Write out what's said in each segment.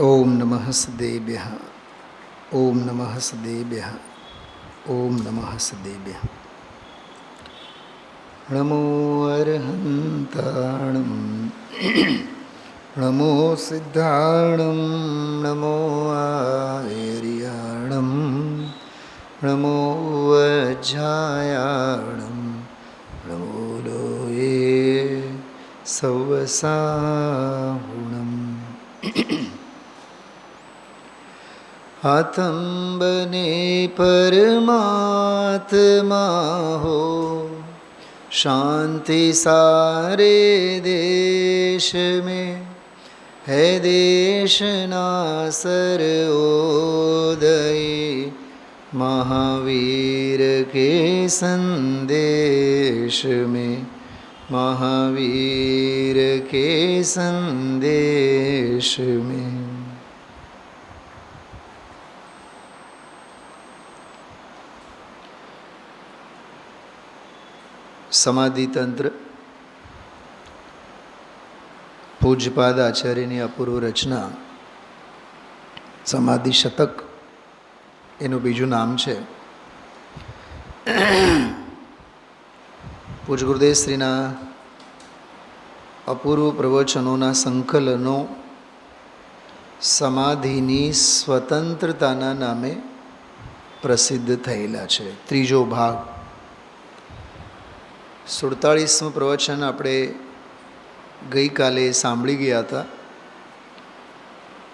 ઓમ નમઃ સદેભ્યઃ. ઓમ નમઃ સદેભ્યઃ. ઓમ નમઃ સદેભ્યઃ. નમો અરહંતાણં નમો સિદ્ધાણં નમો આર્યાણં નમો વજ્જાયાણં નમો લોયે સવસાહુણં. આતંબને પરમાત્મા હો, शांति सारे देश में है देशना सर्वोदय महावीर के संदेश में महावीर के संदेश में. સમાધિ તંત્ર પૂજ્યપાદ આચાર્યની અપૂર્વ રચના સમાધિ શતક એનું બીજું નામ છે. પૂજ્ય ગુરુદેવ શ્રીના અપૂર્વ પ્રવચનોના સંકલનો સમાધિની સ્વતંત્રતાના નામે પ્રસિદ્ધ થયેલા છે. ત્રીજો ભાગ 47મું પ્રવચન આપણે ગઈકાલે સાંભળી ગયા હતા,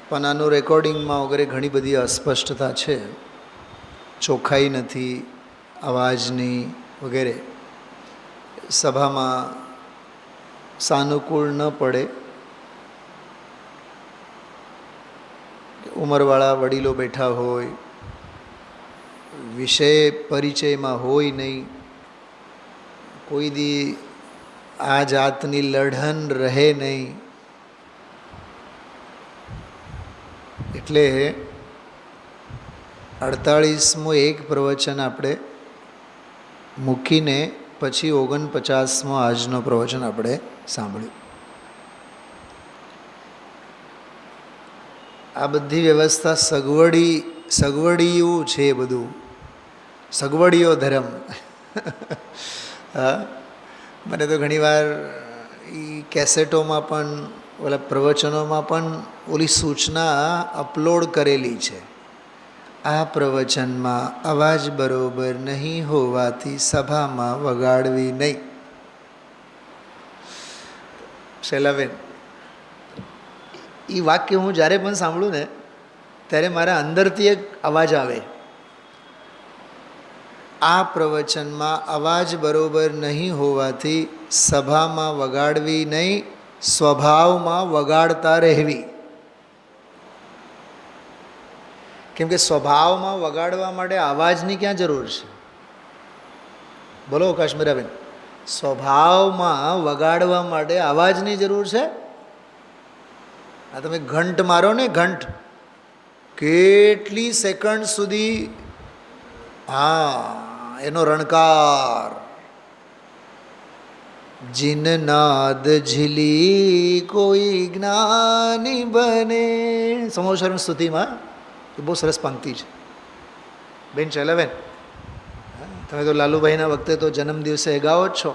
પણ આનું રેકોર્ડિંગમાં વગેરે ઘણી બધી અસ્પષ્ટતા છે, ચોખ્ખાઈ નથી અવાજની વગેરે. સભામાં સાનુકૂળ ન પડે, ઉંમરવાળા વડીલો બેઠા હોય, વિષય પરિચયમાં હોય નહીં, કોઈ દી આ જાતની લઢન રહે નહીં. એટલે 48મું એક પ્રવચન આપણે મૂકીને પછી 49મું આજનો પ્રવચન આપણે સાંભળ્યું. આ બધી વ્યવસ્થા સગવડિયું છે, બધું સગવડિયો ધર્મ. મને તો ઘણીવાર એ કેસેટોમાં પણ ઓલા પ્રવચનોમાં પણ ઓલી સૂચના અપલોડ કરેલી છે, આ પ્રવચનમાં અવાજ બરોબર નહીં હોવાથી સભામાં વગાડવી નહીં. શૈલાબેન, એ વાક્ય હું જ્યારે પણ સાંભળું ને ત્યારે મારા અંદરથી એક અવાજ આવે, આ પ્રવચનમાં અવાજ બરોબર નહીં હોવાથી સભામાં વગાડવી નહીં, સ્વભાવમાં વગાડતા રહેવી. કેમ કે સ્વભાવમાં વગાડવા માટે અવાજની ક્યાં જરૂર છે? બોલો કાશ્મીરાબેન, સ્વભાવમાં વગાડવા માટે અવાજની જરૂર છે? આ તમે ઘંટ મારો ને, ઘંટ કેટલી સેકન્ડ સુધી, હા, એનો રણકાર. જીન નાદ ઝીલી કોઈ જ્ઞાની બને, સમોસરણ સ્તુતિમાં એ બહુ સરસ પંક્તિ છે. બેન શૈલાબેન, તમે તો લાલુભાઈના વખતે તો જન્મ દિવસે ગાઓ જ છો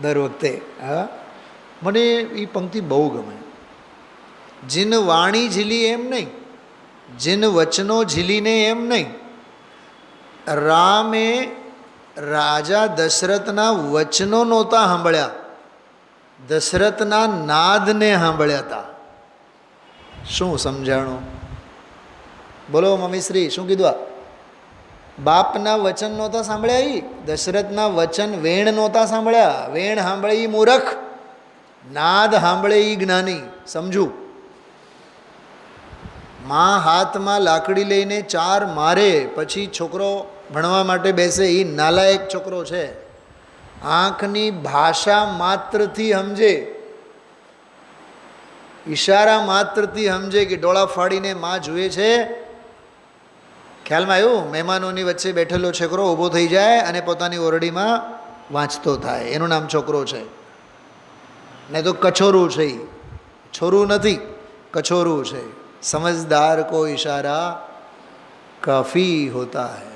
દર વખતે. હા, મને એ પંક્તિ બહુ ગમે. જીન વાણી ઝીલી એમ નહીં, જીન વચનો ઝીલીને એમ નહીં. રામે રાજા દશરથના વચનો નહોતા સાંભળ્યા, દશરથના નાદને સાંભળ્યા હતા. શું સમજાણું? બોલો મમ્મીશ્રી, શું કીધું? આ બાપના વચન નહોતા સાંભળ્યા, એ દશરથના વચન વેણ નહોતા સાંભળ્યા. વેણ સાંભળે એ મૂરખ, નાદ સાંભળે એ જ્ઞાની. સમજુ? માં હાથમાં લાકડી લઈને ચાર મારે પછી છોકરો ભણવા માટે બેસે, એ નાલાયક છોકરો છે. આંખની ભાષા માત્રથી સમજે, ઈશારા માત્રથી સમજે કે ડોળા ફાડીને માં જુએ છે. ખ્યાલમાં આવ્યું? મહેમાનોની વચ્ચે બેઠેલો છોકરો ઊભો થઈ જાય અને પોતાની ઓરડીમાં વાંચતો થાય, એનું નામ છોકરો છે. નહીં તો કછોરું છે. છોરું નથી, કછોરું છે. સમજદાર કો ઇશારા કાફી હોતા હૈ.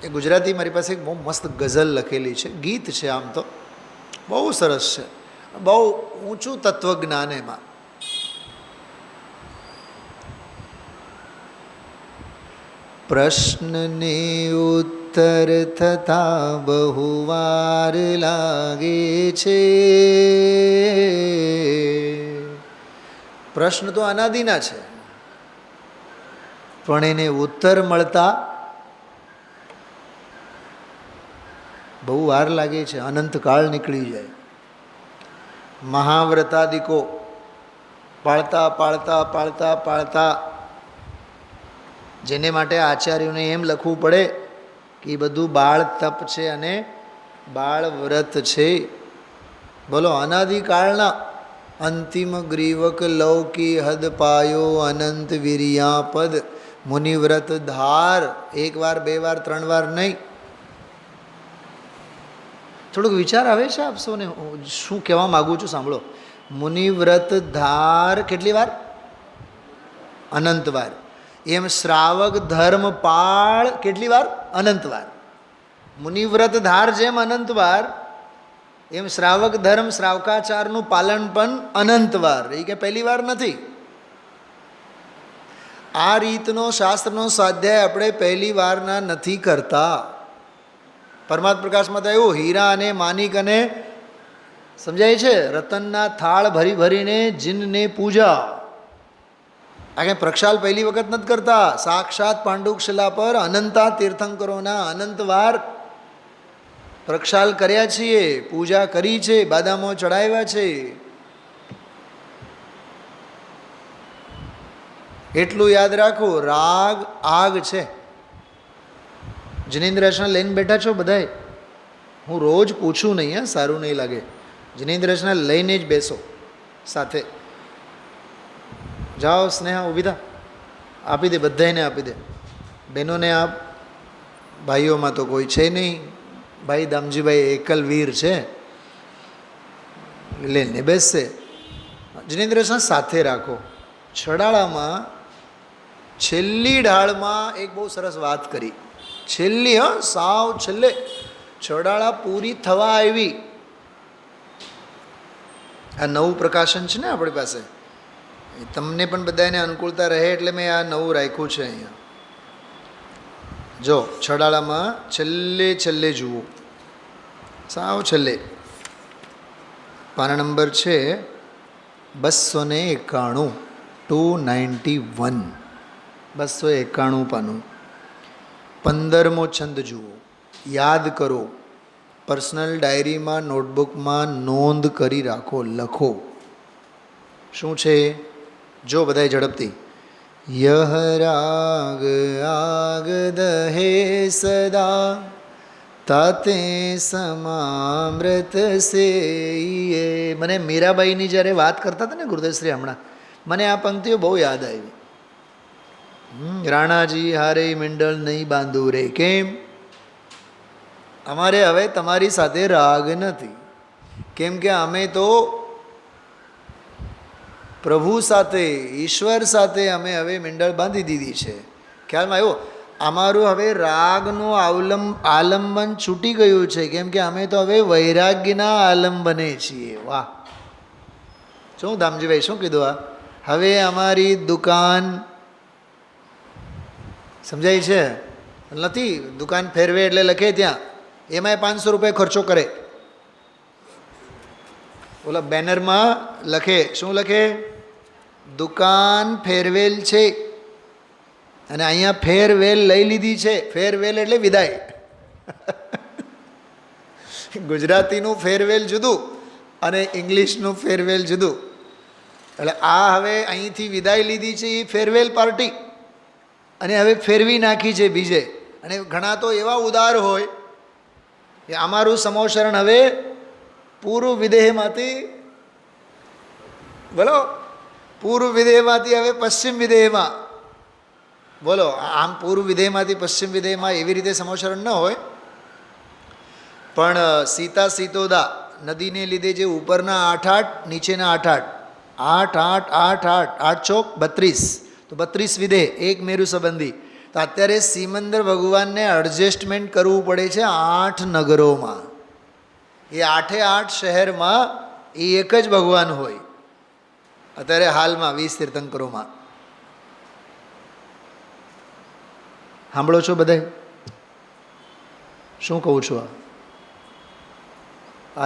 એ ગુજરાતી મારી પાસે એક બહુ મસ્ત ગઝલ લખેલી છે, ગીત છે, આમ તો બહુ સરસ છે, બહુ ઊંચું તત્વજ્ઞાન એમાં. પ્રશ્નને ઉત્તર થતા બહુ વાર લાગે છે. પ્રશ્ન તો અનાદિના છે, પણ એને ઉત્તર મળતા બહુ વાર લાગે છે, અનંતકાળ નીકળી જાય. મહાવ્રતાદિકો પાળતા પાળતા પાળતા પાળતા, જેને માટે આચાર્યોને એમ લખવું પડે કે એ બધું બાળ તપ છે અને બાળ વ્રત છે. બોલો, અનાદિકાળના અંતિમ ગ્રીવક લૌકી હદ પાયો અનંત વીર્યાપદ મુનિવ્રત ધાર. એક વાર, બે વાર, ત્રણ વાર નહીં. થોડોક વિચાર આવે છે આપ સૌને? શું કહેવા માગું છું સાંભળો. મુનિવ્રત ધાર કેટલી વાર? અનંત વાર. એમ શ્રાવક ધર્મ પાળ કેટલી વાર? અનંત વાર. મુનિવ્રત ધાર જેમ અનંત વાર, એમ શ્રાવક ધર્મ શ્રાવકાચારનું પાલન પણ અનંત વાર. એ કે પહેલી વાર નથી. આ રીતનો શાસ્ત્રનો સ્વાધ્યાય આપણે પહેલી વારના નથી કરતા. પરમાત્મ પ્રકાશમાં તો એવું, હીરા અને માનિક અને સમજાય છે, રતનના થાળ ભરી ભરીને જીનને પૂજા. આ કંઈ પ્રક્ષાલ પહેલી વખત નથી કરતા. સાક્ષાત પાંડુકશિલા પર અનંતા તીર્થંકરોના અનંતવાર પ્રક્ષાલ કર્યા છીએ, પૂજા કરી છે, બાદામો ચડાવ્યા છે. એટલું યાદ રાખો, રાગ આગ છે. જિનેન્દ્ર રચના લઈને બેઠા છો બધાય? હું રોજ પૂછું નહીં, હા, સારું નહીં લાગે. જિનેન્દ્ર રચના લઈને જ બેસો સાથે. જાઓ સ્નેહા, ઊભી થા, આપી દે, બધાને આપી દે. બહેનોને આપ, ભાઈઓમાં તો કોઈ છે નહીં. ભાઈ દામજીભાઈ એકલ વીર છે, લઈને બેસશે. જિનેન્દ્ર રચના સાથે રાખો. છડાળામાં છેલ્લી ઢાળમાં એક બહુ સરસ વાત કરી. છેલ્લી, હા, સાવ છેલ્લે. છડાળા પૂરી થવા આવી. આ નવું પ્રકાશન છે ને આપણી પાસે, તમને પણ બધાને અનુકૂળતા રહે એટલે મેં આ નવું રાખ્યું છે અહીંયા. જો છડાળામાં છેલ્લે છેલ્લે જુઓ, સાવ છેલ્લે પાના નંબર છે 291, 291, 291 પાનું. 15મો છંદ જુઓ, યાદ કરો. પર્સનલ ડાયરીમાં, નોટબુકમાં નોંધ કરી રાખો, લખો. શું છે? જો બધાય ઝડપથી. યહ રાગ આગ દહે સદા તાતે સમામૃત સે. મને મીરાબાઈની જ્યારે વાત કરતા હતા ને ગુરુદેવશ્રી હમણાં, મને આ પંક્તિઓ બહુ યાદ આવી. રાણાજી હારે મંડળ નહીં બાંધું રે. કેમ? અમારે હવે તમારી સાથે રાગ નથી. કેમ કે અમે તો પ્રભુ સાથે, ઈશ્વર સાથે અમે હવે મંડળ બાંધી દીધી છે. ખ્યાલમાં આવ્યો? અમારું હવે રાગનું આલંબન છૂટી ગયું છે. કેમ કે અમે તો હવે વૈરાગ્યના આલંબને છીએ. વાહ! શું દામજીભાઈ, શું કીધું આ? હવે અમારી દુકાન, સમજાય છે નથી? દુકાન ફેરવે એટલે લખે ત્યાં, એમાંય 500 રૂપિયા ખર્ચો કરે. ઓલા બેનરમાં લખે, શું લખે? દુકાન ફેરવેલ છે, અને અહીંયા ફેરવેલ લઈ લીધી છે. ફેરવેલ એટલે વિદાય. ગુજરાતીનું ફેરવેલ જુદું અને ઇંગ્લિશનું ફેરવેલ જુદું. એટલે આ હવે અહીંથી વિદાય લીધી છે, એ ફેરવેલ પાર્ટી, અને હવે ફેરવી નાખી છે બીજે. અને ઘણા તો એવા ઉદાર હોય કે અમારું સમોશરણ હવે પૂર્વ વિદેહમાંથી, બોલો, પૂર્વ વિદેહમાંથી હવે પશ્ચિમ વિદેહમાં. બોલો, આમ પૂર્વ વિદેહમાંથી પશ્ચિમ વિદેહમાં એવી રીતે સમોશરણ ન હોય, પણ સીતા સીતોદા નદીને લીધે જે ઉપરના 8 નીચેના 8 8 ચોક 32, તો 32 વિધે એક મેરુ સંબંધી. તો અત્યારે સિમંદર ભગવાનને એડજસ્ટમેન્ટ કરવું પડે છે 8 નગરોમાં. એ 8 શહેરમાં એ એક જ ભગવાન હોય અત્યારે હાલમાં 20 તીર્થંકરોમાં. સાંભળો છો બધા? શું કહું છું?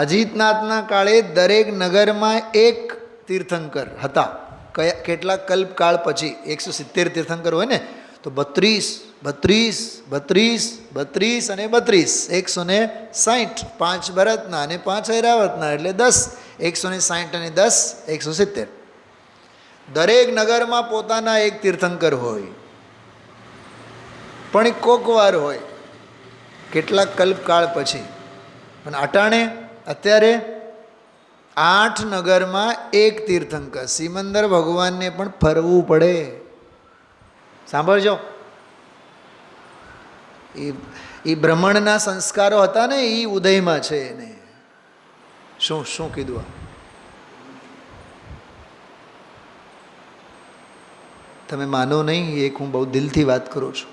અજીતનાથના કાળે દરેક નગરમાં એક તીર્થંકર હતા. કેટલાક કલ્પકાળ પછી 170 તીર્થંકર હોય ને, તો 32 અને 32 160, 5 ભરતના અને 5 ઐરાવતના એટલે 10, 160 અને 10 170. દરેક નગરમાં પોતાના એક તીર્થંકર હોય, પણ કોક વાર હોય કેટલાક કલ્પકાળ પછી. પણ અટાણે અત્યારે 8 નગરમાં એક તીર્થંકર. સિમંદર ભગવાનને પણ ફરવું પડે. સાંભળજો, એ બ્રહ્મણના સંસ્કારો હતા ને, એ ઉદયમાં છે એને. શું શું કીધું? તમે માનો નહીં, એક હું બહુ દિલથી વાત કરું છું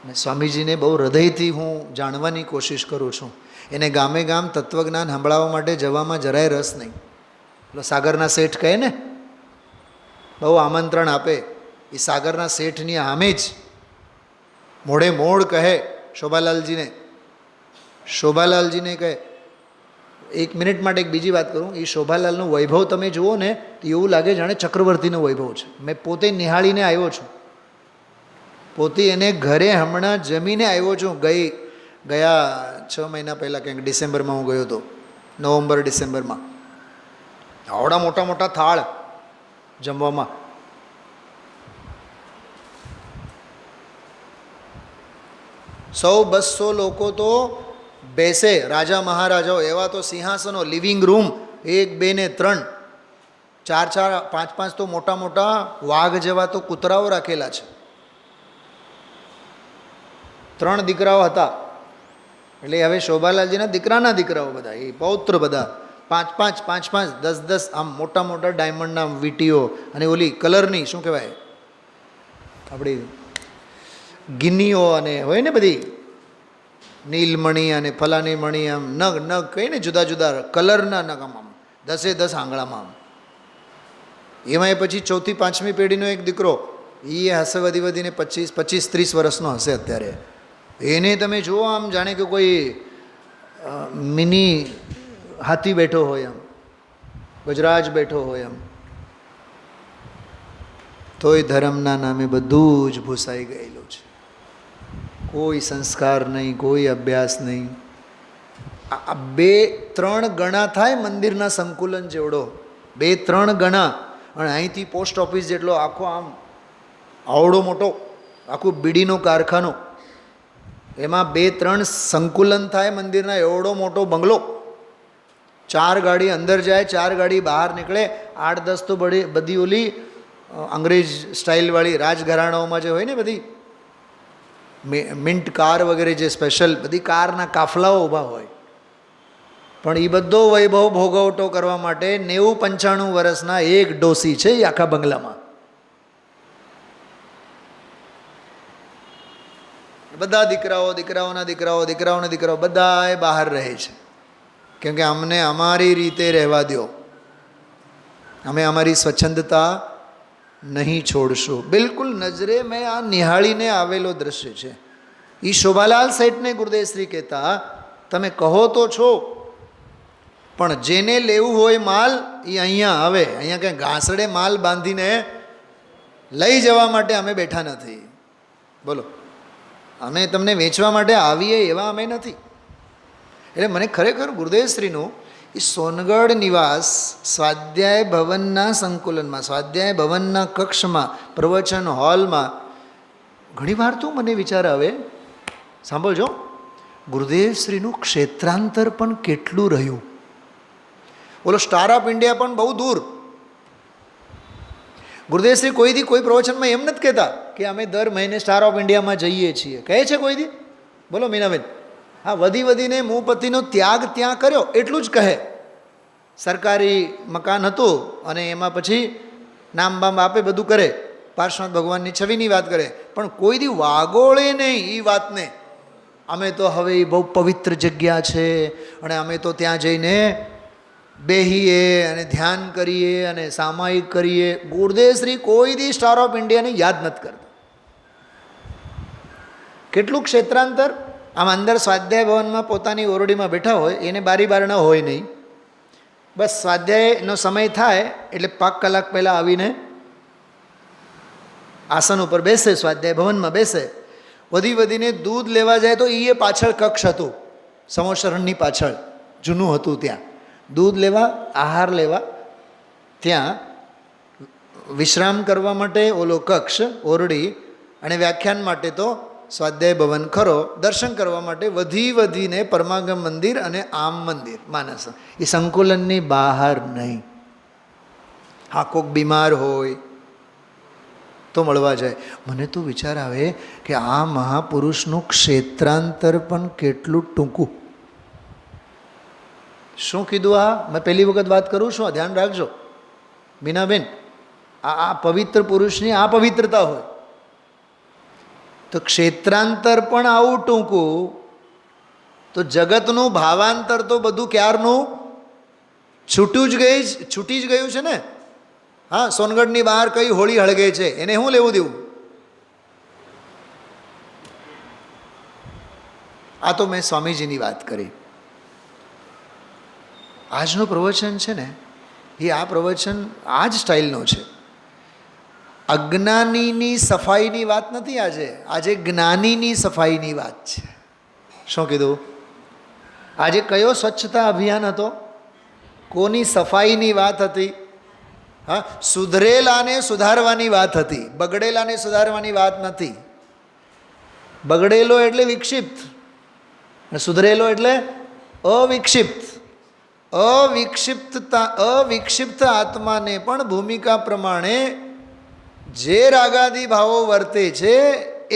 અને સ્વામીજીને બહુ હૃદયથી હું જાણવાની કોશિશ કરું છું. એને ગામે ગામ તત્વજ્ઞાન સંભળાવવા માટે જવામાં જરાય રસ નહીં. પેલો સાગરના શેઠ કહે ને, બહુ આમંત્રણ આપે. એ સાગરના શેઠની સામે જ મોઢે મોઢ કહે શોભાલાલજીને કહે. 1 મિનિટ માટે એક બીજી વાત કરું. એ શોભાલાલનું વૈભવ તમે જુઓ ને તો એવું લાગે જાણે ચક્રવર્તીનો વૈભવ છે. મેં પોતે નિહાળીને આવ્યો છું, પોતે એને ઘરે હમણાં જમીને આવ્યો છું. ગયા 6 મહિના પહેલાં ક્યાંક ડિસેમ્બરમાં હું ગયો હતો, નવેમ્બર ડિસેમ્બરમાં. આવડા મોટા મોટા થાળ જમવામાં. 100-200 લોકો તો બેસે, રાજા મહારાજાઓ. એવા તો સિંહાસનો, લિવિંગ રૂમ 1, 2 ને 3, 4, 5 તો મોટા મોટા વાઘ જેવા તો કૂતરાઓ રાખેલા છે. 3 દીકરાઓ હતા. એટલે હવે શોભાલાલજીના દીકરાના દીકરાઓ બધા, એ પૌત્ર બધા 5, 10 આમ મોટા મોટા ડાયમંડના વીટીઓ અને ઓલી કલરની શું કહેવાય આપણી ગિન્નીઓ અને હોય ને બધી નીલમણી અને ફલાની મણી, આમ નગ કહીને જુદા જુદા કલરના નગ, આમ 10 આંગળામાં આમ. એમાં પછી 4થી 5મી પેઢીનો એક દીકરો, એ હશે વધીને 25-30 વર્ષનો હશે અત્યારે. એને તમે જુઓ આમ જાણે કે કોઈ મિની હાથી બેઠો હોય, આમ ગજરાજ બેઠો હોય આમ. તોય ધર્મના નામે બધું જ ભૂસાઈ ગયેલું છે. કોઈ સંસ્કાર નહીં, કોઈ અભ્યાસ નહીં. આ 2-3 ગણા થાય મંદિરના સંકુલન જેવડો, 2-3 ગણા. અને અહીંથી પોસ્ટ ઓફિસ જેટલો આખો આમ આવડો મોટો આખું બીડીનો કારખાનો, એમાં 2-3 સંકુલન થાય મંદિરના. એવડો મોટો બંગલો, 4 ગાડી અંદર જાય, 4 ગાડી બહાર નીકળે. 8-10 તો બધી ઓલી અંગ્રેજ સ્ટાઇલવાળી રાજઘરાણાઓમાં જે હોય ને બધી મિન્ટ કાર વગેરે, જે સ્પેશિયલ બધી કારના કાફલાઓ ઊભા હોય. પણ એ બધો વૈભવ ભોગવટો કરવા માટે 90-95 વર્ષના એક ડોસી છે એ આખા બંગલામાં. બધા દીકરાઓના દીકરાઓ બધા બહાર રહે છે. કેમ કે અમને અમારી રીતે રહેવા દો, અમે અમારી સ્વચ્છંદતા નહીં છોડશું. બિલકુલ નજરે મેં આ નિહાળીને આવેલો દ્રશ્ય છે. એ શોભાલાલ શેઠને ગુરુદેવશ્રી કહેતા, તમે કહો તો છો, પણ જેને લેવું હોય માલ એ અહીંયા આવે. અહીંયા કંઈ ઘાસડે માલ બાંધીને લઈ જવા માટે અમે બેઠા નથી. બોલો, અમે તમને વેચવા માટે આવીએ એવા અમે નથી. એટલે મને ખરેખર ગુરુદેવશ્રીનું એ સોનગઢ નિવાસ સ્વાધ્યાય ભવનના સંકુલનમાં, સ્વાધ્યાય ભવનના કક્ષમાં, પ્રવચન હોલમાં ઘણીવાર તો મને વિચાર આવે, સાંભળજો, ગુરુદેવશ્રીનું ક્ષેત્રાંતર પણ કેટલું રહ્યું. ઓલો સ્ટાર ઓફ ઇન્ડિયા પણ બહુ દૂર. ગુરુદેવશ્રી કોઈથી કોઈ પ્રવચનમાં એમ નથી કહેતા કે અમે દર મહિને સ્ટાર ઓફ ઇન્ડિયામાં જઈએ છીએ. કહે છે કોઈથી? બોલો મીનાબેન, હા, વધી મૂપતિનો ત્યાગ ત્યાં કર્યો એટલું જ કહે. સરકારી મકાન હતું અને એમાં પછી નામ બામ આપે, બધું કરે, પાર્શ્વનાથ ભગવાનની છબીની વાત કરે, પણ કોઈ દી વાગોળે નહીં એ વાતને. અમે તો હવે એ બહુ પવિત્ર જગ્યા છે અને અમે તો ત્યાં જઈને બેહીએ અને ધ્યાન કરીએ અને સામાયિક કરીએ. ગુરુદેવશ્રી કોઈ દી સ્ટાર ઓફ ઇન્ડિયાને યાદ નથી કરતા. કેટલું ક્ષેત્રાંતર આમ અંદર સ્વાધ્યાય ભવનમાં પોતાની ઓરડીમાં બેઠા હોય, એને બારી બારણા હોય નહીં, બસ સ્વાધ્યાયનો સમય થાય એટલે 5 કલાક પહેલાં આવીને આસન ઉપર બેસે, સ્વાધ્યાય ભવનમાં બેસે. વધીને દૂધ લેવા જાય તો એ પાછળ કક્ષ હતું, સમોશરણની પાછળ જૂનું હતું, ત્યાં દૂધ લેવા, આહાર લેવા, ત્યાં વિશ્રામ કરવા માટે ઓલો કક્ષ, ઓરડી, અને વ્યાખ્યાન માટે તો સ્વાધ્યાય ભવન ખરો. દર્શન કરવા માટે વધીને પરમાગમ મંદિર અને આમ મંદિર માનસ, એ સંકુલનની બહાર નહીં. હા, કોઈક બીમાર હોય તો મળવા જાય. મને તો વિચાર આવે કે આ મહાપુરુષનું ક્ષેત્રાંતર પણ કેટલું ટૂંકું. શું કીધું? મેં પહેલી વખત વાત કરું છું, ધ્યાન રાખજો બીનાબેન. આ પવિત્ર પુરુષની આ પવિત્રતા હોય તો ક્ષેત્રાંતર પણ આવું ટૂંકું, તો જગતનું ભાવાંતર તો બધું ક્યારનું છૂટી જ ગયું છે ને. હા, સોનગઢની બહાર કઈ હોળી હળગે છે, એને શું લેવું દેવું? આ તો મેં સ્વામીજીની વાત કરી. આજનું પ્રવચન છે ને એ આ પ્રવચન આ જ સ્ટાઇલનો છે. અજ્ઞાનીની સફાઈની વાત નથી આજે જ્ઞાનીની સફાઈની વાત છે. શું કીધું? આજે કયો સ્વચ્છતા અભિયાન હતો? કોની સફાઈની વાત હતી? હા, સુધરેલાને સુધારવાની વાત હતી, બગડેલાને સુધારવાની વાત નથી. બગડેલો એટલે વિક્ષિપ્ત, સુધરેલો એટલે અવિક્ષિપ્ત. અવિક્ષિપ્ત આત્માને પણ ભૂમિકા પ્રમાણે જે રાગાદી ભાવો વર્તે છે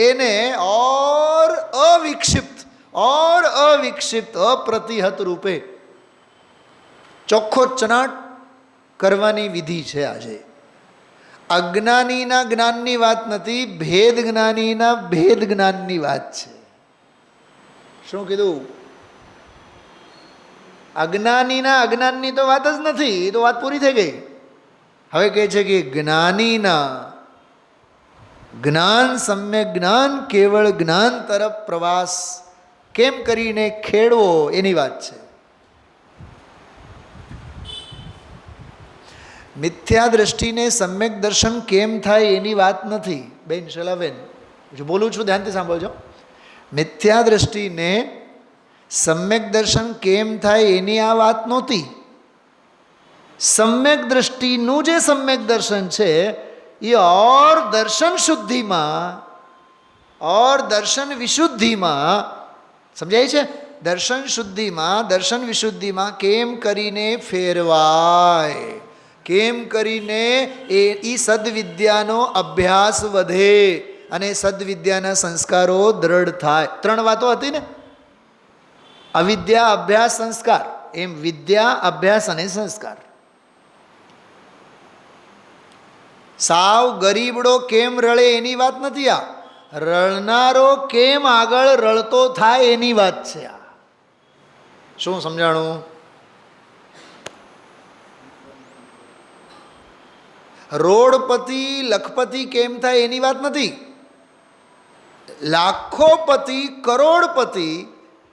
એને ઓર અવિક્ષિપ્ત અપ્રતિહત રૂપે ચોખ્ખો ચનાટ કરવાની વિધિ છે. આજે અજ્ઞાનીના જ્ઞાનની વાત નથી, ભેદ જ્ઞાનીના ભેદ જ્ઞાનની વાત છે. શું કીધું? અજ્ઞાનીના અજ્ઞાનની તો વાત જ નથી, એ તો વાત પૂરી થઈ ગઈ. હવે કહે છે કે જ્ઞાનીના જ્ઞાન, સમ્યક જ્ઞાન, કેવળ જ્ઞાન તરફ પ્રવાસ કેમ કરીને ખેડવો એની વાત છે. મિથ્યા દ્રષ્ટિને સમ્યક દર્શન કેમ થાય એની વાત નથી બેન શલાબેન. જો બોલું છું ધ્યાનથી સાંભળજો. મિથ્યા દ્રષ્ટિને સમ્યક દર્શન કેમ થાય એની આ વાત નહોતી. સમ્યક દ્રષ્ટિનું જે સમ્યક દર્શન છે એ ઓર દર્શન શુદ્ધિમાં, ઓર દર્શન વિશુદ્ધિમાં, સમજાય છે? દર્શન શુદ્ધિમાં, દર્શન વિશુદ્ધિમાં કેમ કરીને ફેરવાય, કેમ કરીને એ સદવિદ્યાનો અભ્યાસ વધે અને સદવિદ્યાના સંસ્કારો દ્રઢ થાય. 3 વાતો હતી ને, અવિદ્યા, અભ્યાસ, સંસ્કાર. એમ વિદ્યા, અભ્યાસ અને સંસ્કાર. સાવ ગરીબડો કેમ રળે એની વાત નથી આ, રળનારો કેમ આગળ રળતો થાય એની વાત છે આ. શું સમજાણું? રોડપતિ લખપતિ કેમ થાય એની વાત નથી. લાખોપતિ, કરોડપતિ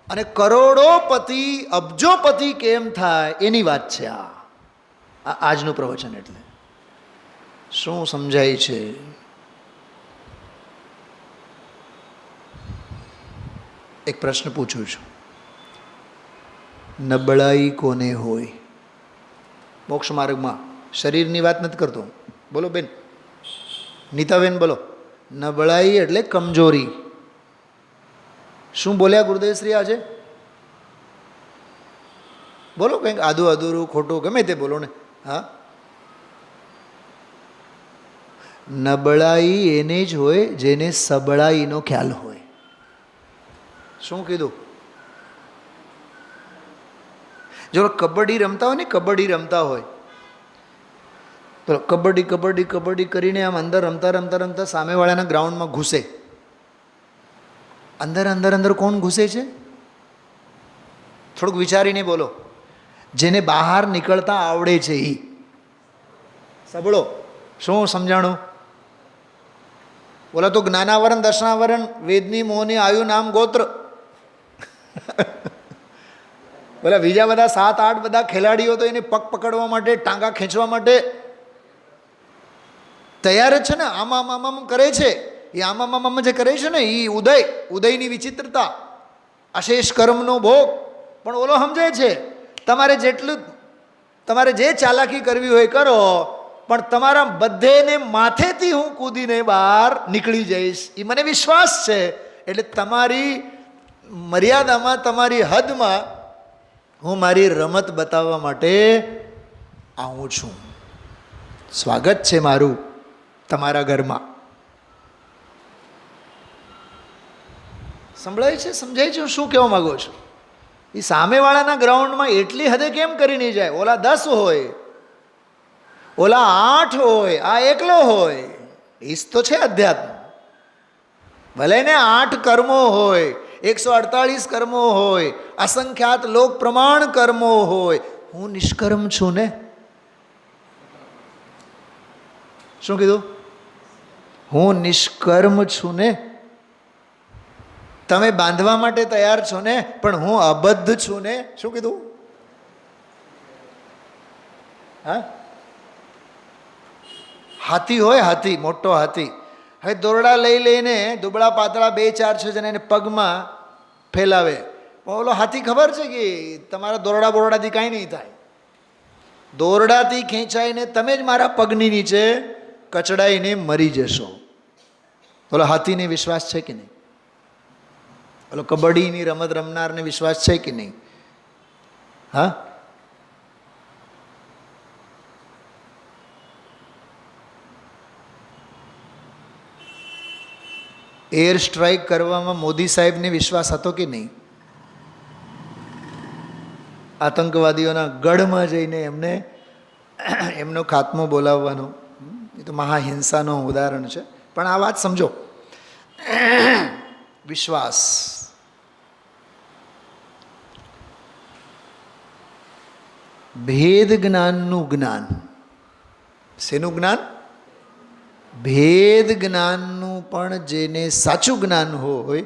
અને કરોડોપતિ, અબજોપતિ કેમ થાય એની વાત છે આ આજનું પ્રવચન. એટલે શું સમજાય છે? એક પ્રશ્ન પૂછું છું. નબળાઈ કોને હોય? મોક્ષ માર્ગમાં શરીરની વાત નથી કરતો. બોલો બેન, નીતાબેન બોલો. નબળાઈ એટલે કમજોરી. શું બોલ્યા ગુરુદેવશ્રી આજે? બોલો કંઈક અધૂરું ખોટું ગમે તે બોલો ને. હા, નબળાઈ એને જ હોય જેને સબળાઈનો ખ્યાલ હોય. શું કીધું? જો કબડ્ડી રમતા હોય ને, કબડ્ડી રમતા હોય તો કબડ્ડી કબડ્ડી કબડ્ડી કરીને આમ અંદર રમતા રમતા રમતા સામેવાળાના ગ્રાઉન્ડમાં ઘૂસે. અંદર અંદર અંદર કોણ ઘૂસે છે? થોડુંક વિચારીને બોલો. જેને બહાર નીકળતા આવડે છે એ. સાંભળો, શું સમજાણું? બોલા તો જ્ઞાનાવરણ દર્શનાવરણ વેદની મોહની આયુ નામ ગોત્ર. બોલા બીજા બધા 7-8 બધા ખેલાડીઓ તો એને પગ પકડવા માટે, ટાંગા ખેંચવા માટે તૈયાર જ છે ને. આમાં આમ કરે છે એ. આમાં જે કરે છે ને એ ઉદયની વિચિત્રતા, અશેષ કર્મનો ભોગ. પણ ઓલો સમજે છે તમારે જે ચાલાકી કરવી હોય કરો, પણ તમારા બધેને માથેથી હું કૂદીને બહાર નીકળી જઈશ એ મને વિશ્વાસ છે. એટલે તમારી મર્યાદામાં, તમારી હદમાં હું મારી રમત બતાવવા માટે આવું છું. સ્વાગત છે મારું તમારા ઘરમાં. સંભળાય છે? સમજાય છે હું શું કહેવા માગું છું? એ સામેવાળાના ગ્રાઉન્ડમાં એટલી હદે કેમ કરી નહીં જાય? ઓલા 10 હોય, ઓલા 8 હોય, આ એકલો હોય. એ તો છે અધ્યાત્મ. ભલે ને 8 કર્મો હોય, 148 કર્મો હોય, અસંખ્યાત લોક પ્રમાણ કર્મો હોય, હું નિષ્કર્મ છું ને. શું કીધું? હું નિષ્કર્મ છું ને. તમે બાંધવા માટે તૈયાર છો ને, પણ હું અબદ્ધ છું ને. શું કીધું? હા, હાથી હોય, હાથી, મોટો હાથી. હવે દોરડા લઈ લઈને દુબળા પાતળા 2-4 6 જણા એને પગમાં ફેલાવે. ઓલો હાથી ખબર છે કે તમારા દોરડા બોરડાથી કાંઈ નહીં થાય. દોરડાથી ખેંચાઈને તમે જ મારા પગની નીચે કચડાઈને મરી જશો. ઓલો હાથીને વિશ્વાસ છે કે નહીં? ઓલો કબડ્ડીની રમત રમનારને વિશ્વાસ છે કે નહીં? હા, એર સ્ટ્રાઇક કરવામાં મોદી સાહેબને વિશ્વાસ હતો કે નહીં? આતંકવાદીઓના ગઢમાં જઈને એમનો ખાત્મો બોલાવવાનો. એ તો મહાહિંસાનું ઉદાહરણ છે. પણ આ વાત સમજો, વિશ્વાસ. ભેદ જ્ઞાનનું જ્ઞાન. શેનું જ્ઞાન? ભેદ જ્ઞાનનું પણ જેને સાચું જ્ઞાન હોય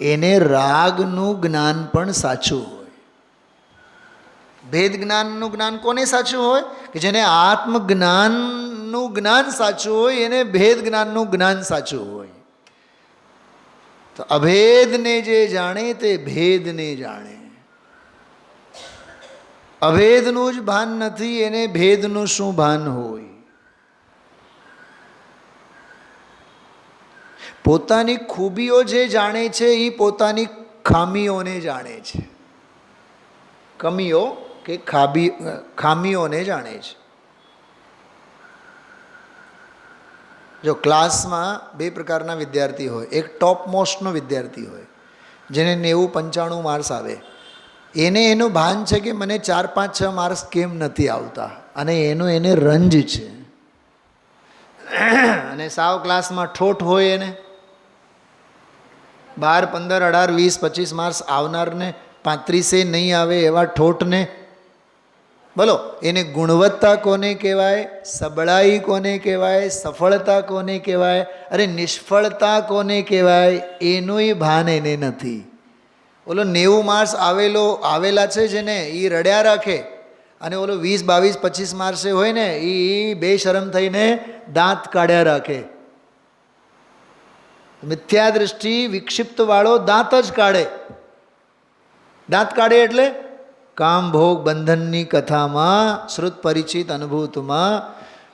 એને રાગનું જ્ઞાન પણ સાચું હોય. ભેદ જ્ઞાનનું જ્ઞાન કોને સાચું હોય? કે જેને આત્મજ્ઞાનનું જ્ઞાન સાચું હોય એને ભેદ જ્ઞાનનું જ્ઞાન સાચું હોય. તો અભેદને જે જાણે તે ભેદને જાણે. અભેદનું જ ભાન નથી એને ભેદનું શું ભાન હોય? પોતાની ખૂબીઓ જે જાણે છે એ પોતાની ખામીઓને જાણે છે. કમીઓ કે ખામીઓને જાણે છે. જો ક્લાસમાં 2 પ્રકારના વિદ્યાર્થી હોય. એક ટોપ મોસ્ટનો વિદ્યાર્થી હોય જેને 90-95 માર્ક્સ આવે. એનું ભાન છે કે મને 4-5-6 માર્ક્સ કેમ નથી આવતા, અને એને રંજ છે. અને સાવ ક્લાસમાં ઠોઠ હોય એને 12, 15, 18, 20, 25 માર્ક્સ આવનારને 35 નહીં આવે એવા ઠોઠને બોલો, એને ગુણવત્તા કોને કહેવાય? સબળાઈ કોને કહેવાય? સફળતા કોને કહેવાય? અરે નિષ્ફળતા કોને કહેવાય? એનુંય ભાન એને નથી. ઓલો 90 માર્ક્સ આવેલા છે જેને એ રડ્યા રાખે, અને ઓલો 20, 22, 25 માર્ક્સે હોય ને એ બેશરમ થઈને દાંત કાઢ્યા રાખે. મિથ્યા દૃષ્ટિ વિક્ષિપ્તવાળો દાંત જ કાઢે. દાંત કાઢે એટલે કામ ભોગ બંધનની કથામાં, શ્રુત પરિચિત અનુભૂતમાં.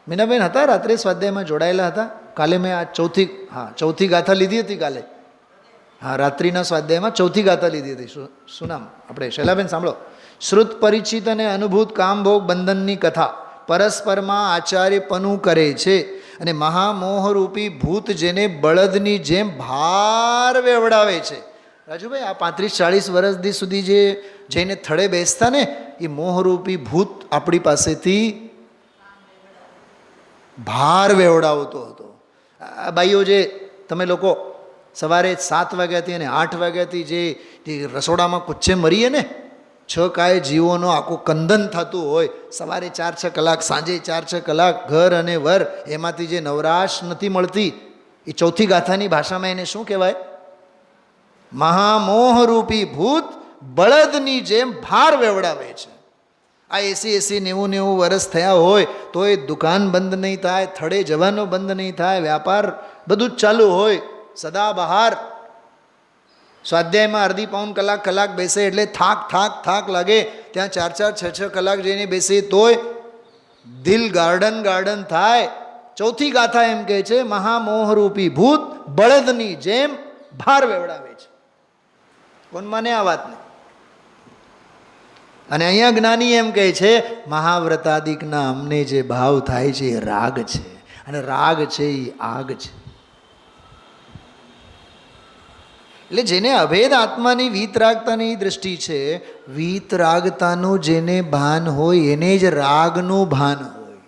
મીનાબેન હતા રાત્રે સ્વાધ્યાયમાં જોડાયેલા હતા. કાલે મેં આ ચોથી ગાથા લીધી હતી કાલે. હા, રાત્રિના સ્વાધ્યાયમાં 4થી ગાથા લીધી હતી. શું નામ? આપણે શૈલાબેન સાંભળો. શ્રુત પરિચિત અને અનુભૂત કામ ભોગ બંધનની કથા પરસ્પરમાં આચાર્યપનું કરે છે, અને મહામોહરૂપી ભૂત જેને બળદની જેમ ભાર વેવડાવે છે. રાજુભાઈ, આ 35-40 વર્ષ સુધી જે જઈને થડે બેસતા ને, એ મોહરૂપી ભૂત આપણી પાસેથી ભાર વેવડાવતો હતો. આ બાઈઓ જે તમે લોકો સવારે 7 વાગ્યાથી અને 8 વાગ્યાથી જે રસોડામાં કુચ્ચે મરીએ ને, 6 કાય જીવોનો આખું કંદન થતું હોય, સવારે 4-6 કલાક, સાંજે 4-6 કલાક, ઘર અને વર, એમાંથી જે નવરાશ નથી મળતી, એ ચોથી ગાથાની ભાષામાં એને શું કહેવાય? મહામોહરૂપી ભૂત બળદની જેમ ભાર વેવડાવે છે. આ 80-90 વર્ષ થયા હોય તો એ દુકાન બંધ નહીં થાય, થડે જવાનો બંધ નહીં થાય, વ્યાપાર બધું જ ચાલુ હોય, સદા બહાર. સ્વાધ્યાયમાં અડધી પાઉન કલાક બેસે એટલે થાક લાગે. ત્યાં 4-4, 6-6 કલાક જઈને બેસે તોય દિલ ગાર્ડન થાય. ચોથી ગાથા એમ કહે છે, મહામોહરૂપી ભૂત બળદની જેમ ભાર વેવડાવે છે. કોણ માને આ વાતને? અને અહીંયા જ્ઞાની એમ કહે છે, મહાવ્રતાદિકના અમને જે ભાવ થાય છે એ રાગ છે, અને રાગ છે એ આગ છે. એટલે જેને અભેદ આત્માની વીતરાગતાની દ્રષ્ટિ છે, વીતરાગતાનું જેને ભાન હોય એને જ રાગનું ભાન હોય.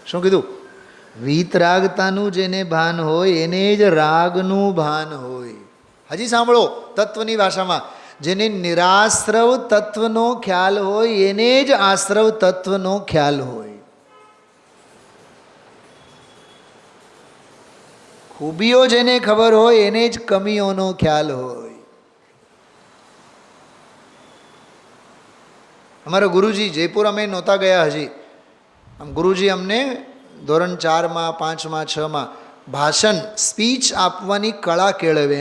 શું કીધું? વીતરાગતાનું જેને ભાન હોય એને જ રાગનું ભાન હોય. હજી સાંભળો, તત્વની ભાષામાં, જેને નિરાશ્રવ તત્વનો ખ્યાલ હોય એને જ આશ્રવ તત્વનો ખ્યાલ હોય. ખૂબીઓ જેને ખબર હોય એને જ કમીઓનો ખ્યાલ હોય. અમારા ગુરુજી, જયપુર અમે નહોતા ગયા હજી, આમ ગુરુજી અમને ધોરણ 4માં, 5માં, 6માં ભાષણ, સ્પીચ આપવાની કળા કેળવે.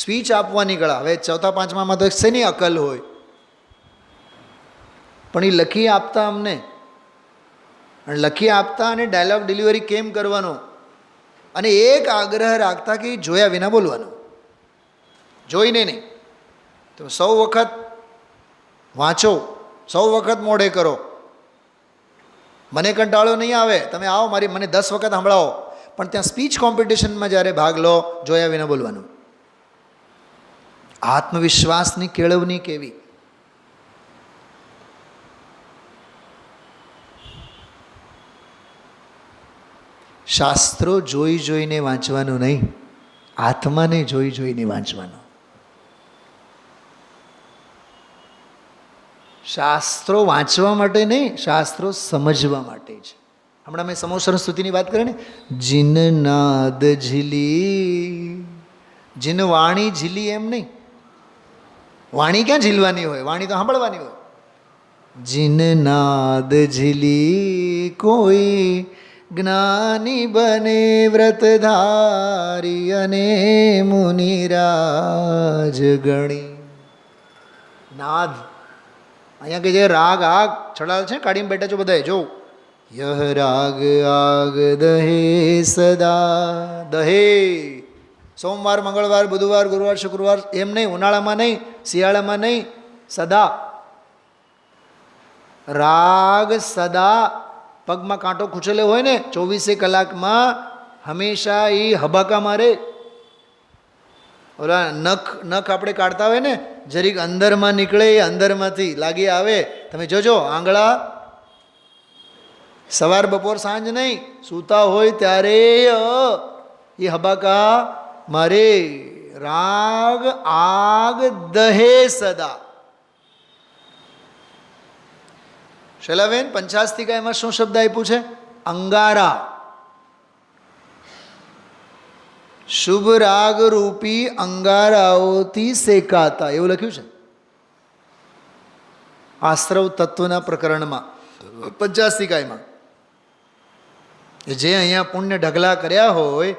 સ્પીચ આપવાની કળા. હવે 4થા 5મામાં તો શેની અકલ હોય, પણ એ લખી આપતા અમને, અને લખી આપતા અને ડાયલોગ ડિલિવરી કેમ કરવાનો, અને એક આગ્રહ રાખતા કે જોયા વિના બોલવાનું, જોઈને નહીં. તો 100 વખત વાંચો, 100 વખત મોઢે કરો. મને કંટાળો નહીં આવે, તમે આવો મને 10 વખત સાંભળાવો, પણ ત્યાં સ્પીચ કોમ્પિટિશનમાં જ્યારે ભાગ લો, જોયા વિના બોલવાનું. આત્મવિશ્વાસની કેળવણી કેવી! શાસ્ત્રો જોઈને વાંચવાનું નહીં, આત્માને જોઈને વાંચવાનું. શાસ્ત્રો વાંચવા માટે નહીં, શાસ્ત્રો સમજવા માટે છે. હમણાં મેં સમોસર સ્તુતિની વાત કરી ને, જીન નાદ ઝીલી, જીન વાણી ઝીલી એમ નહીં. વાણી ક્યાં ઝીલવાની હોય? વાણી તો સાંભળવાની હોય. જીન નાદ ઝીલી કોઈ જ્ઞાની બને વ્રતધારી અને મુનિરાજ ગણી. નાદ અહીંયા કે જે રાગ આગ છડાલ છે, કાઢીને બેઠા છો બધાએ, જો યહ રાગ આગ દહે સદા. દહે સોમવાર, મંગળવાર, બુધવાર, ગુરુવાર, શુક્રવાર, એમ નહીં, ઉનાળામાં નહીં, શિયાળામાં નહીં, સદા. રાગ સદા. પગમાં કાંટો ખૂંચેલો હોય ને, 24 કલાકમાં હંમેશા એ હબાકા મારે. ઓલા નખ આપણે કાઢતા હોય ને, જરીક અંદરમાં નીકળે, એ અંદરમાંથી લાગી આવે. તમે જોજો, આંગળા સવાર, બપોર, સાંજ નહીં, સૂતા હોય ત્યારે એ હબાકા મારે. રાગ આગ દહે સદા. શૈલાબેન, પંચાસ્તિકા એમાં શું શબ્દ આપ્યું છે? અંગારા. શુભ રાગ રૂપી અંગારાઓથી શેકાતા, એવું લખ્યું છે આશ્રવ તત્વના પ્રકરણમાં, પંચાસ્તિકામાં. જે અહીંયા પુણ્ય ઢગલા કર્યા હોય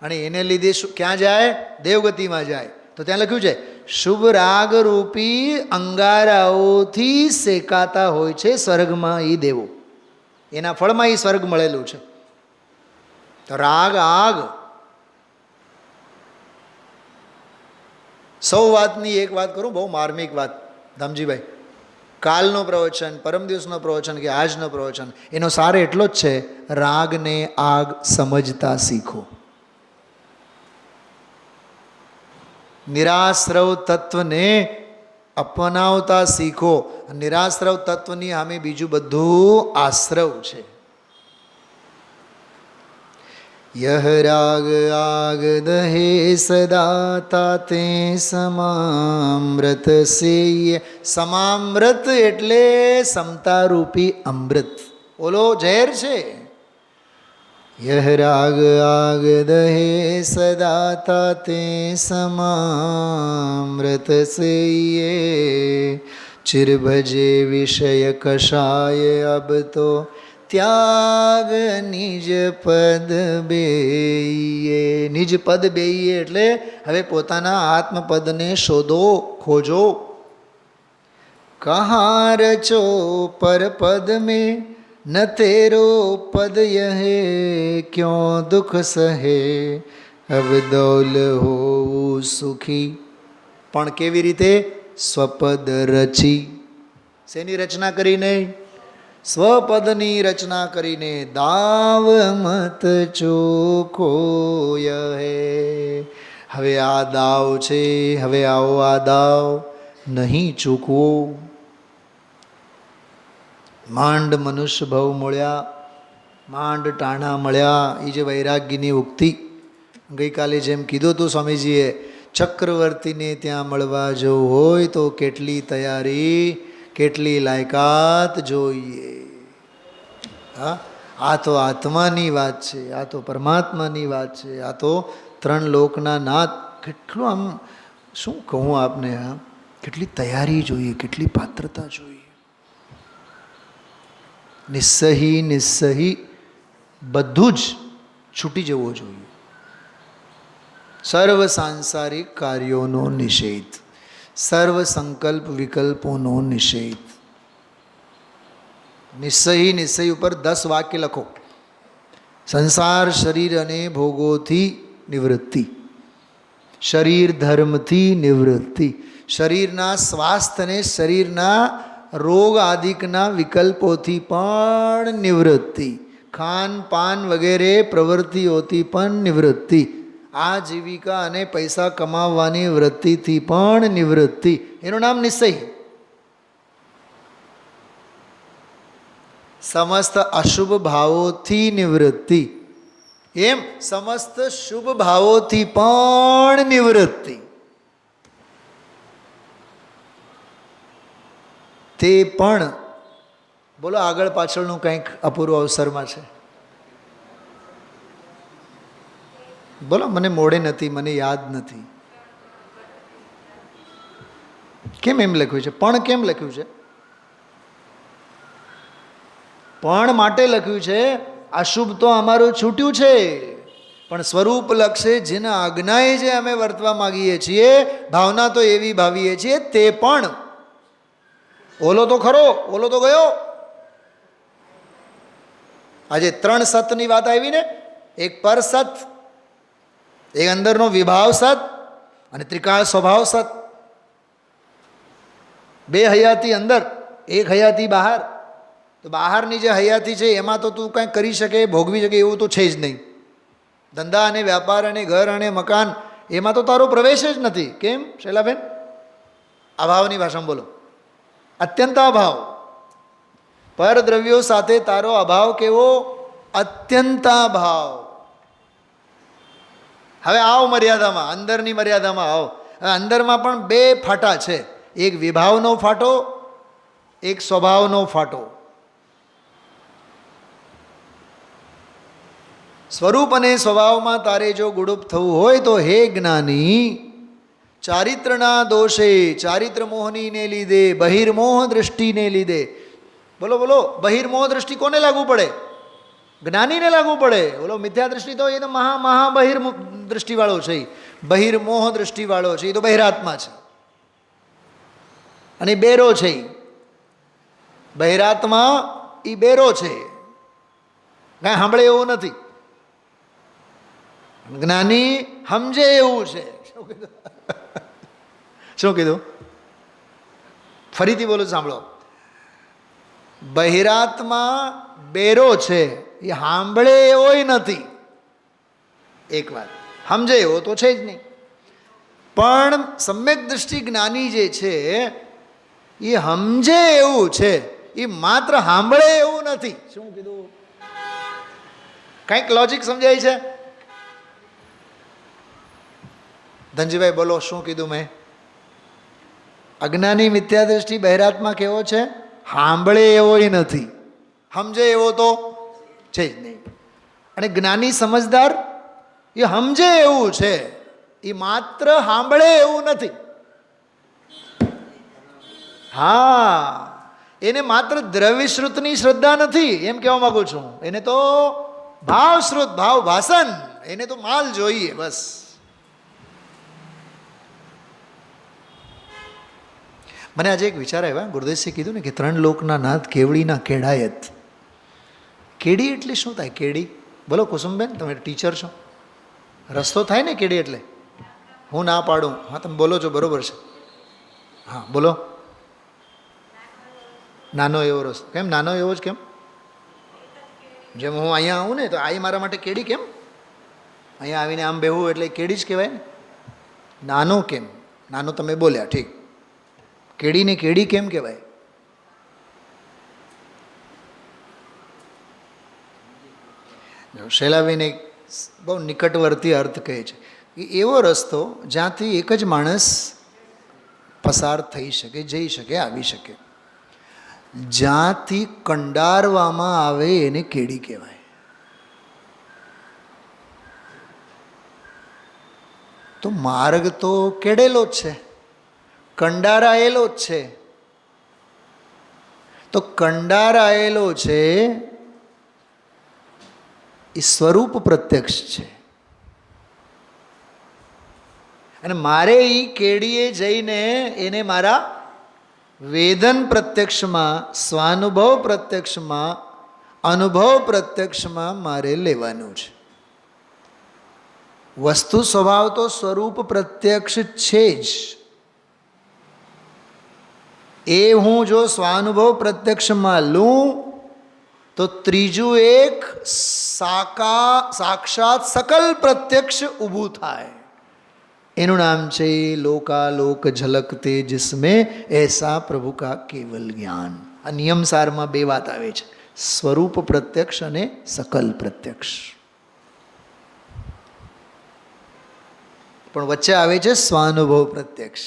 અને એને લીધે ક્યાં જાય? દેવગતિમાં જાય. તો ત્યાં લખ્યું છે શુભ રાગ રૂપી અંગારાઓથી શેકાતા હોય છે સ્વર્ગમાં એ દેવો. એના ફળમાં એ સ્વર્ગ મળેલું છે. તો રાગ આગ. સૌ વાતની એક વાત કરું, બહુ માર્મિક વાત, ધામજીભાઈ. કાલનો પ્રવચન, પરમ દિવસનો પ્રવચન કે આજનો પ્રવચન, એનો સાર એટલો જ છે, રાગને આગ સમજતા શીખો. નિરાશ્રવ તત્વને અપનાવતા શીખો. નિરાશ્રવ તત્વની સામે બીજું બધું આશ્રવ છે. યહ રાગ આગ દહે સદા તાતે સમામૃત સેય. સમામૃત એટલે સમતારૂપી અમૃત. ઓલો ઝેર છે. યહ રાગ આગ દહે સદા તાતે સમામૃત સેય. ચિર ભજે વિષય કષાય અબ તો ત્યાગ નિજ પદ બેઈએ. નિજ પદ બેઈએ એટલે હવે પોતાના આત્મપદને શોધો, ખોજો. કહા રચો પર પદ મેં ન તેરો પદ યહે ક્યો દુઃખ સહે અબ દૌલ હોવું સુખી. પણ કેવી રીતે? સ્વપદ રચી. શેની રચના કરીને? સ્વપદની રચના કરીને. દાવ મત ચોખો યહે. હવે આ દાવ છે, હવે આવો આ દાવ નહીં ચૂકવો. માંડ મનુષ્ય ભવ મળ્યા, માંડ ટાણા મળ્યા. એ જે વૈરાગ્યની ઉક્તિ ગઈકાલે જેમ કીધું હતું સ્વામીજીએ, ચક્રવર્તીને ત્યાં મળવા જવું હોય તો કેટલી તૈયારી, કેટલી લાયકાત જોઈએ. હા, આ તો આત્માની વાત છે, આ તો પરમાત્માની વાત છે, આ તો ત્રણ લોકના નાથ. કેટલું આમ શું કહું આપને, હા, કેટલી તૈયારી જોઈએ, કેટલી પાત્રતા જોઈએ. નિસ્સહી નિસ્સહી બધું જ છૂટી જવો જોઈએ. સર્વ સાંસારિક કાર્યોનો નિષેધ, સર્વ સંકલ્પ વિકલ્પોનો નિષેધ. નિસ્સહી નિસ્સહી ઉપર 10 વાક્ય લખો. સંસાર શરીર અને ભોગોથી નિવૃત્તિ, શરીર ધર્મથી નિવૃત્તિ, શરીરના સ્વાસ્થ્ય અને શરીરના રોગ આદિકના વિકલ્પોથી પણ નિવૃત્તિ, ખાન પાન વગેરે પ્રવૃત્તિઓથી પણ નિવૃત્તિ, આજીવિકા અને પૈસા કમાવવાની વૃત્તિથી પણ નિવૃત્તિ. એનું નામ નિશ્ચય. સમસ્ત અશુભ ભાવોથી નિવૃત્તિ, એમ સમસ્ત શુભ ભાવોથી પણ નિવૃત્તિ. તે પણ બોલો, આગળ પાછળનું કંઈક અપૂર્વ અવસરમાં છે. બોલો, મને મોડે નથી, મને યાદ નથી. કેમ એમ લખ્યું છે? પણ કેમ લખ્યું છે? પણ માટે લખ્યું છે. અશુભ તો અમારું છૂટ્યું છે, પણ સ્વરૂપ લક્ષે જેના આજ્ઞાએ જે અમે વર્તવા માગીએ છીએ, ભાવના તો એવી ભાવીએ છીએ, તે પણ. ઓલો તો ખરો, ઓલો તો ગયો. આજે 3 સતની વાત આવી ને. એક પર સત, એક અંદરનો વિભાવ સત અને ત્રિકાળ સ્વભાવ સત. 2 હયાતી અંદર, 1 હયાતી બહાર. તો બહારની જે હયાતી છે એમાં તો તું કંઈ કરી શકે, ભોગવી શકે એવું તો છે જ નહીં. ધંધા અને વ્યાપાર અને ઘર અને મકાન એમાં તો તારો પ્રવેશ જ નથી. કેમ શૈલાબેન? અભાવની ભાષામાં બોલો. અત્યંત અભાવ. પરદ્રવ્યો સાથે તારો અભાવ કેવો? અત્યંત અભાવ. હવે આવો મર્યાદામાં, અંદરની મર્યાદામાં આવો. હવે અંદરમાં પણ 2 ફાટા છે. એક વિભાવનો ફાટો, એક સ્વભાવનો ફાટો. સ્વરૂપ અને સ્વભાવમાં તારે જો ગુડુપ થવું હોય તો હે જ્ઞાની, ચારિત્રના દોષે, ચારિત્ર મોહનીને લીધે, બહિર્મોહ દૃષ્ટિને લીધે. બોલો બોલો, બહિર્મોહ દૃષ્ટિ કોને લાગુ પડે? જ્ઞાનીને લાગુ પડે. બોલો, મિથ્યા દૃષ્ટિ તો એ તો મહા બહિર દૃષ્ટિવાળો છે, બહિર્મોહ દૃષ્ટિવાળો છે, એ તો બહિરાત્મા છે અને બેરો છે. બહિરાત્મા એ બેરો છે, કાંઈ સાંભળે એવું નથી. જ્ઞાની સમજે એવું છે. શું કીધું? ફરીથી બોલો, સાંભળો. બહિરાત્મા બેરો છે, એ સાંભળે એવો નથી. એક વાત સમજે એવો તો છે જ નહીં. પણ સમ્યક દૃષ્ટિ જ્ઞાની જે છે એ સમજે એવું છે, એ માત્ર સાંભળે એવું નથી. શું કીધું? કંઈક લોજિક સમજાય છે? ધનજીભાઈ બોલો, શું કીધું મેં? અજ્ઞાની મિથ્યા દૃષ્ટિ બહેરાત્મા કેવો છે? સાંભળે એવો નથી, સમજે એવો તો છે જ નહીં. અને જ્ઞાની સમજદાર એ સમજે એવું છે, એ માત્ર સાંભળે એવું નથી. હા, એને માત્ર દ્રવ્યશ્રુતની શ્રદ્ધા નથી એમ કહેવા માંગુ છું. એને તો ભાવશ્રુત, ભાવ ભાષણ, એને તો માલ જોઈએ બસ. મને આજે એક વિચાર આવ્યા, ગુરુદેવસિંહ કીધું ને કે 3 લોકના નાથ કેવડીના કેડાયત. કેડી એટલે શું થાય? કેડી બોલો કુસુમબેન, તમે ટીચર છો. રસ્તો થાય ને કેડી એટલે? હું ના પાડું? હા, તમે બોલો છો, બરોબર છે. હા બોલો. નાનો એવો રસ્તો. કેમ નાનો એવો જ કેમ? જેમ હું અહીંયા આવું ને તો આ મારા માટે કેડી કેમ? અહીંયા આવીને આમ બેહું એટલે કેડી જ કહેવાય ને. નાનો કેમ? નાનો તમે બોલ્યા, ઠીક. કેડીને કેડી કેમ કહેવાય? શૈલાબેન એક બહુ નિકટવર્તી અર્થ કહે છે કે એવો રસ્તો જ્યાંથી એક જ માણસ પસાર થઈ શકે, જઈ શકે, આવી શકે. જ્યાંથી કંડારવામાં આવે એને કેડી કહેવાય. તો માર્ગ તો કેડેલો જ છે, કંડારાયેલો જ છે. તો કંડારાયેલો છે એ સ્વરૂપ પ્રત્યક્ષ છે. અને મારે એ કેડીએ જઈને એને મારા વેદન પ્રત્યક્ષમાં, સ્વાનુભવ પ્રત્યક્ષમાં, અનુભવ પ્રત્યક્ષમાં મારે લેવાનું છે. વસ્તુ સ્વભાવ તો સ્વરૂપ પ્રત્યક્ષ છે જ. એ હું જો સ્વાનુભવ પ્રત્યક્ષમાં લઉં તો ત્રીજું એક સાક્ષાત સકલ પ્રત્યક્ષ ઊભું થાય. એનું નામ છે લોકાલોક ઝલકતે જિસમેં એસા પ્રભુ કા કેવલ જ્ઞાન. આ નિયમસારમાં 2 વાત આવે છે, સ્વરૂપ પ્રત્યક્ષ અને સકલ પ્રત્યક્ષ. પણ વચ્ચે આવે છે સ્વાનુભવ પ્રત્યક્ષ.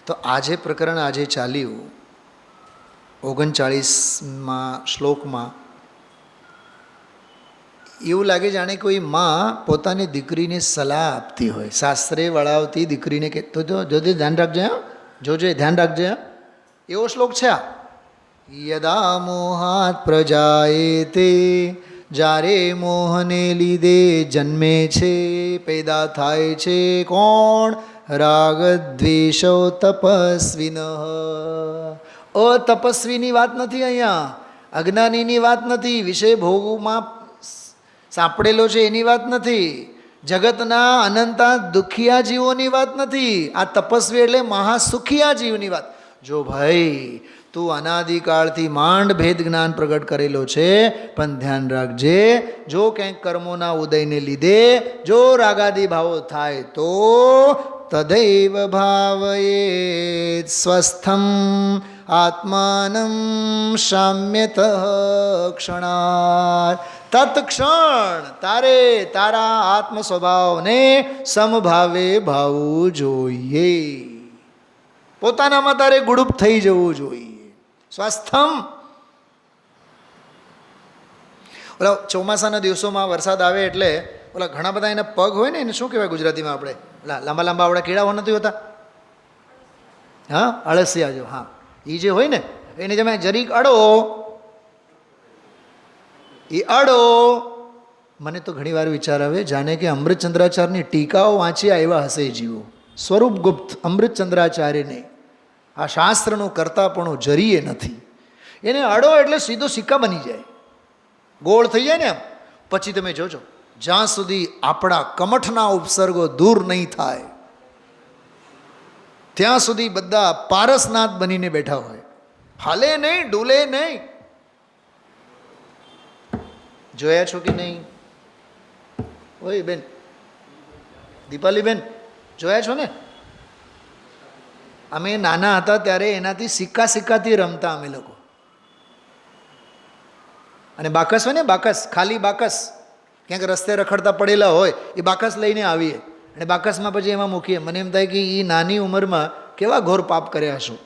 તો આજે પ્રકરણ આજે ચાલ્યું 39માં શ્લોકમાં એવું લાગે જાણે કોઈ માં પોતાની દીકરીને સલાહ આપતી હોય, શાસ્ત્રે વળાવતી દીકરીને કે તો જોજે ધ્યાન રાખજે, જોજે ધ્યાન રાખજે. એવો શ્લોક છે આ. યદા મોહાત પ્રજાએતે, જ્યારે મોહને લીધે જન્મે છે, પેદા થાય છે કોણ? રાગ દ્વેષો તપસ્વિન. અતપસ્વીની વાત નથી અહીંયા, અજ્ઞાનીની વાત નથી, વિષય ભોગમાં સાંપડેલો છે એની વાત નથી, જગતના અનંતા દુખિયા જીવોની વાત નથી. આ તપસ્વી એટલે મહાસુખિયા જીવની વાત. જો ભાઈ તું અનાદિકાળથી માંડ ભેદ જ્ઞાન પ્રગટ કરેલો છે, પણ ધ્યાન રાખજે, જો ક્યાંક કર્મોના ઉદયને લીધે જો રાગાદિ ભાવો થાય તો તદૈવ ભાવયે સ્વસ્થમ આત્માનમ શામ્યત ક્ષણાત. તત્ક્ષણ તારે તારા આત્મ સ્વભાવને સમભાવે ભાવવું જોઈએ. પોતાનામાં તારે ગુડુપ થઈ જવું જોઈએ. સ્વાસ્થમ. ઓલા ચોમાસાના દિવસોમાં વરસાદ આવે એટલે ઓલા ઘણા બધા એના પગ હોય ને, એને શું કહેવાય ગુજરાતીમાં આપણે? ઓલા લાંબા લાંબા આપણા કેળાઓ નથી હોતા? હા, અળસિયા જો. હા, એ જે હોય ને એને તમે જરીક અડો, એ અડો. મને તો ઘણી વાર વિચાર આવે જાણે કે અમૃતચંદ્રાચાર્યની ટીકાઓ વાંચી આવ્યા હશે જીવો. સ્વરૂપગુપ્ત અમૃતચંદ્રાચાર્યને આ શાસ્ત્રનું કરતાપણું જરીએ નથી. એને અડો એટલે સીધો સિક્કા બની જાય, ગોળ થઈ જાય ને એમ. પછી તમે જોજો, જ્યાં સુધી આપણા કમઠના ઉપસર્ગો દૂર નહીં થાય ત્યાં સુધી બધા પારસનાથ બનીને બેઠા હોય, હાલે નહીં, ડૂલે નહીં. જોયા છો કે નહીં? ઓય બેન, દીપાલીબેન જોયા છો ને? અમે નાના હતા ત્યારે એનાથી સિક્કા સિક્કાથી રમતા અમે લોકો. અને બાકસ હોય ને, બાકસ, ખાલી બાકસ, ક્યાંક રસ્તે રખડતા પડેલા હોય એ બાકસ લઈને આવીએ અને બાકસમાં પછી એમાં મૂકીએ. મને એમ થાય કે એ નાની ઉંમરમાં કેવા ઘોર પાપ કર્યા હશું.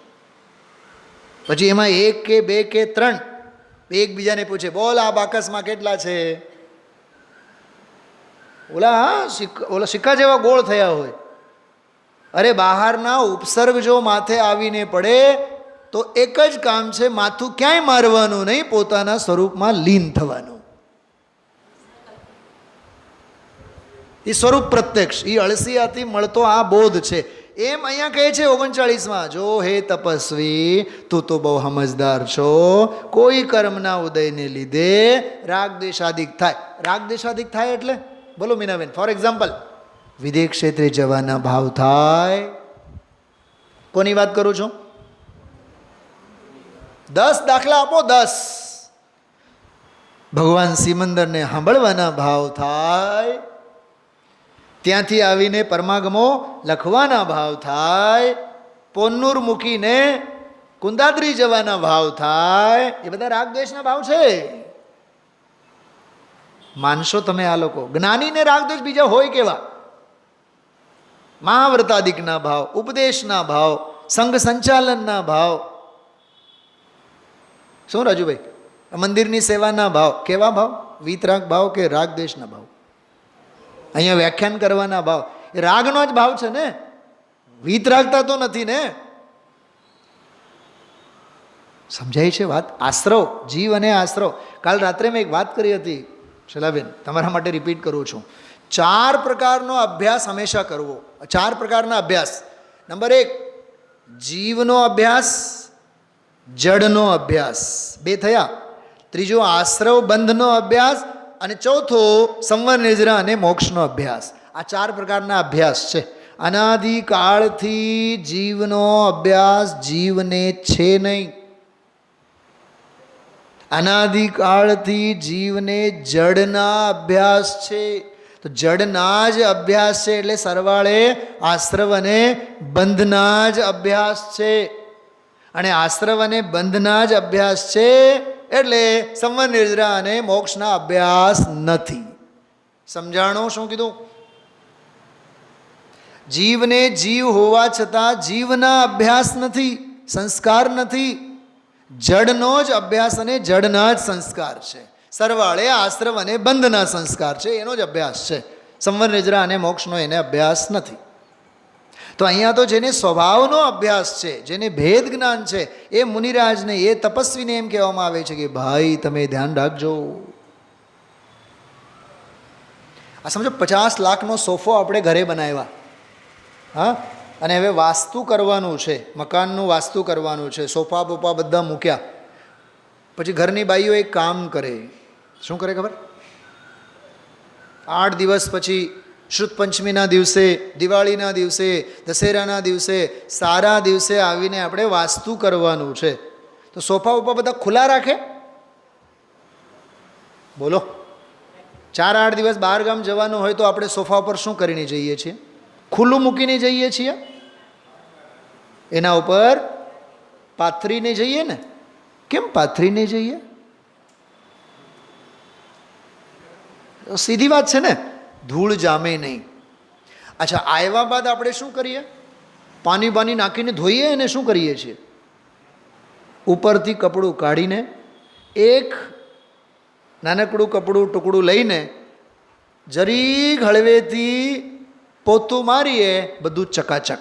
પછી એમાં 1 કે 2 કે 3 એકબીજાને પૂછે, બોલ આ બાકસમાં કેટલા છે? ઓલા સિક્કા જેવા ગોળ થયા હોય. અરે બહારના ઉપસર્ગ જો માથે આવીને પડે તો એક જ કામ છે, માથું ક્યાંય મારવાનું નહીં, પોતાના સ્વરૂપમાં લીન થવાનું. એ સ્વરૂપ પ્રત્યક્ષ, એ અળસિયાથી મળતો આ બોધ છે. એમ અહીંયા કહે છે 39માં, જો હે તપસ્વી તું તો બહુ સમજદાર છો, કોઈ કર્મના ઉદયને લીધે રાગ દ્વેષાદિક થાય. રાગ દ્વેષાદિક થાય એટલે બોલો મીનાબેન? ફોર એક્ઝામ્પલ, વિદેશ ક્ષેત્રે જવાના ભાવ થાય. કોની વાત કરું છું? 10 દાખલા આપો, 10. ભગવાન સિમંદરને સાંભળવાના ભાવ થાય. ત્યાંથી આવીને પરમાગમો લખવાના ભાવ થાય. પોન્નુર મૂકીને કુંદાદ્રી જવાના ભાવ થાય. એ બધા રાગ દ્વેષના ભાવ છે. માનશો તમે આ લોકો? જ્ઞાનીને રાગ દ્વેષ બીજા હોય કેવા? મહાવ્રતાદિકના ભાવ, ઉપદેશના ભાવ, સંઘ સંચાલનના ભાવ. શું રાજુભાઈ? મંદિરની સેવાના ભાવ કેવા ભાવ? વીતરાગ ભાવ કે રાગ દ્વેષના ભાવ? અહીંયા વ્યાખ્યાન કરવાના ભાવ એ રાગનો જ ભાવ છે ને, વીતરાગતા તો નથી ને. સમજાય છે વાત? આશ્રવ, જીવ અને આશ્રવ. કાલ રાત્રે મેં એક વાત કરી હતી શૈલાબેન, તમારા માટે રિપીટ કરું છું. 4 પ્રકારનો અભ્યાસ હંમેશા કરવો. 4 પ્રકારના અભ્યાસ. નંબર 1, જીવનો અભ્યાસ, જડનો અભ્યાસ, 2 થયા. ત્રીજો આશ્રવ બંધનો અભ્યાસ, અને ચોથો સંવર નિદ્રા અને મોક્ષનો અભ્યાસ. આ 4 પ્રકારના અભ્યાસ છે. અનાદિકાળથી જીવનો અભ્યાસ જીવને છે નહીં. અનાદિકાળથી જીવને જડના અભ્યાસ છે. તો જડના જ અભ્યાસ છે એટલે સરવાળે આશ્રવ અને બંધના જ અભ્યાસ છે. અને આશ્રવ અને બંધના જ અભ્યાસ છે એટલે સંવર નિદ્રા અને મોક્ષના અભ્યાસ નથી. સમજાણો શું કીધું? જીવને જીવ હોવા છતાં જીવના અભ્યાસ નથી, સંસ્કાર નથી. જડનો જ અભ્યાસ અને જડના જ સંસ્કાર છે. સરવાળે આશ્રવ અને બંધના સંસ્કાર છે, એનો જ અભ્યાસ છે. સંવર નિદ્રા અને મોક્ષનો એને અભ્યાસ નથી. તો અહીંયા તો જેને સ્વભાવનો અભ્યાસ છે, જેને ભેદ જ્ઞાન છે, એ મુનિરાજને, એ તપસ્વીને એમ કહેવામાં આવે છે કે ભાઈ તમે ધ્યાન રાખજો. આ સમજો 50 લાખનો સોફો આપણે ઘરે બનાવ્યા, હા, અને હવે વાસ્તુ કરવાનું છે, મકાનનું વાસ્તુ કરવાનું છે, સોફા બોફા બધા મૂક્યા. પછી ઘરની બાઈઓ એક કામ કરે. શું કરે ખબર? 8 દિવસ પછી શુદ્ધ પંચમીના દિવસે, દિવાળીના દિવસે, દશેરાના દિવસે, સારા દિવસે આવીને આપણે વાસ્તુ કરવાનું છે. તો સોફા ઉપર બધા ખુલ્લા રાખે? બોલો. 4-8 દિવસ બહાર ગામ જવાનું હોય તો આપણે સોફા ઉપર શું કરીને જઈએ છીએ? ખુલ્લું મૂકીને જઈએ છીએ? એના ઉપર પાથરીને જઈએ ને? કેમ પાથરીને જઈએ? સીધી વાત છે ને, ધૂળ જામે નહીં. અચ્છા, આવ્યા બાદ આપણે શું કરીએ? પાણી બાની નાખીને ધોઈએ અને શું કરીએ છીએ? ઉપરથી કપડું કાઢીને એક નાનકડું કપડું ટુકડું લઈને જરીક હળવેથી પોતું મારીએ, બધું ચકાચક.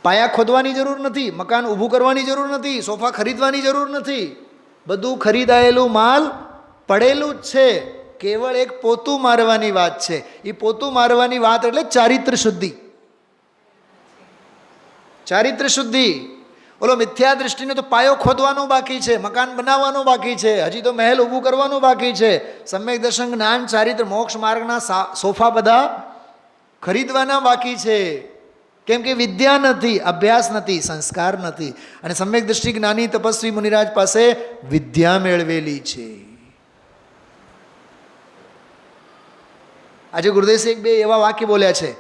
પાયા ખોદવાની જરૂર નથી, મકાન ઊભું કરવાની જરૂર નથી, સોફા ખરીદવાની જરૂર નથી. બધું ખરીદાયેલું માલ પડેલું જ છે. કેવળ એક પોતું મારવાની વાત છે. એ પોતું મારવાની વાત એટલે ચારિત્ર શુદ્ધિ. ચારિત્ર શુદ્ધિ. ઓલો મિથ્યા દૃષ્ટિને તો પાયો ખોદવાનો બાકી છે, મકાન બનાવવાનું બાકી છે, હજી તો મહેલ ઊભું કરવાનું બાકી છે. સમ્યક દર્શન, જ્ઞાન, ચારિત્ર, મોક્ષ માર્ગના સોફા બધા ખરીદવાના બાકી છે. કેમ કે વિદ્યા નથી, અભ્યાસ નથી, સંસ્કાર નથી. અને સમ્યક દૃષ્ટિ જ્ઞાની તપસ્વી મુનિરાજ પાસે વિદ્યા મેળવેલી છે. આજે ગુરુદેવસે એક બે એવા વાક્ય બોલ્યા છે,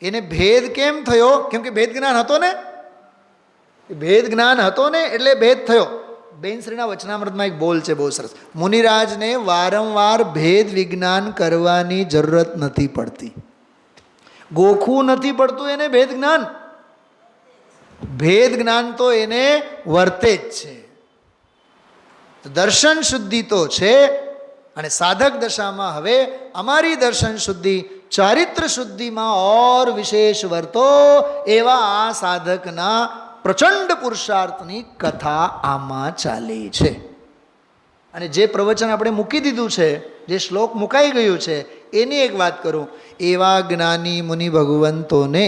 એને ભેદ કેમ થયો? કેમ કે ભેદ જ્ઞાન હતો ને, ભેદ જ્ઞાન હતો ને એટલે ભેદ થયો. બેનશ્રીના વચનામૃતમાં એક બોલ છે બહુ સરસ, મુનિરાજને વારંવાર ભેદ વિજ્ઞાન કરવાની જરૂરત નથી પડતી. ગોખવું નથી પડતું એને ભેદ જ્ઞાન. ભેદ જ્ઞાન તો એને વર્તે જ છે. દર્શન શુદ્ધિ તો છે, અને સાધક દશામાં હવે અમારી દર્શન શુદ્ધિ ચારિત્ર શુદ્ધિમાં ઓર વિશેષ વર્તો એવા આ સાધકના પ્રચંડ પુરુષાર્થની કથા આમાં ચાલે છે. અને જે પ્રવચન આપણે મૂકી દીધું છે, જે શ્લોક મુકાઈ ગયું છે, એની એક વાત કરું. એવા જ્ઞાની મુનિ ભગવંતોને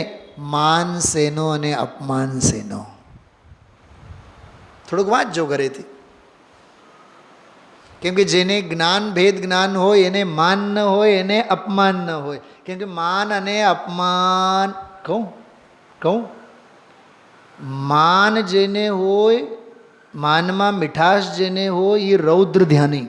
માન શેનો અને અપમાન શેનો? થોડુંક વાંચજો ઘરેથી. કેમ કે જેને જ્ઞાન ભેદ જ્ઞાન હોય એને માન ન હોય, એને અપમાન ન હોય. કેમ કે માન અને અપમાન કહું માન જેને હોય, માનમાં મીઠાશ જેને હોય એ રૌદ્ર ધ્યાની,